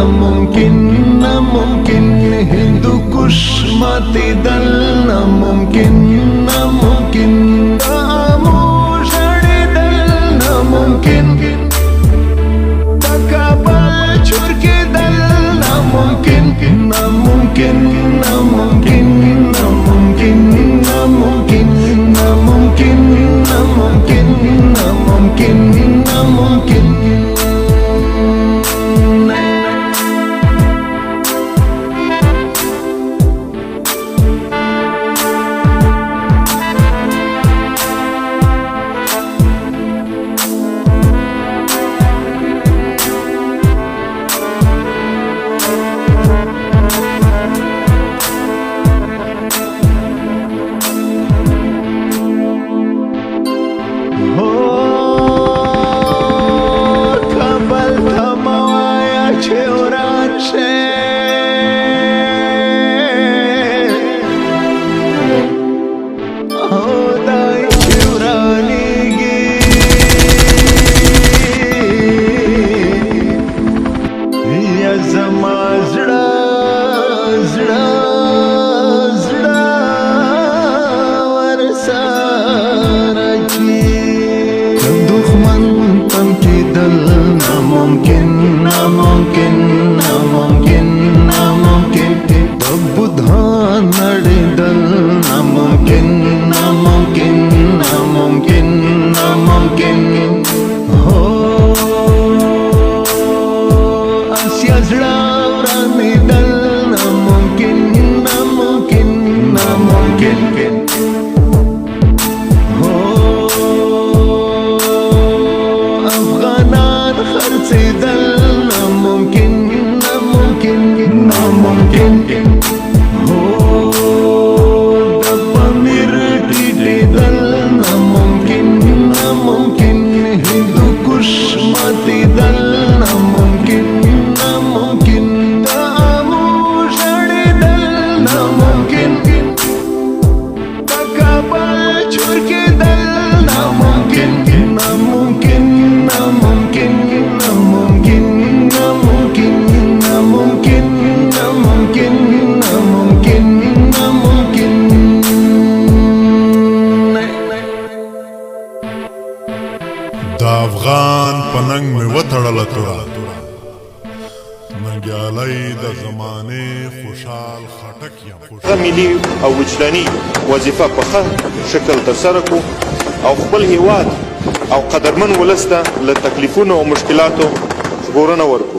ناممکن ناممکن هندوکش ماتېدل ناممکن ناممکن خاموش اړېدل ناممکن د کابل چور کېدل ناممکن ناممکن ناممکن ناممکن ناممکن ناممکن ناممکن ناممکن ناممکن افغان پننګ می وتړله توره ننګیالی د زمانې خوشحال خټک یم ملي او وجداني وظیفه په ښه شکل ترسره کړو او خپل هیواد او قدرمن ولس ته له تکلیفونو او مشکلاتو ژغورنه ورکړو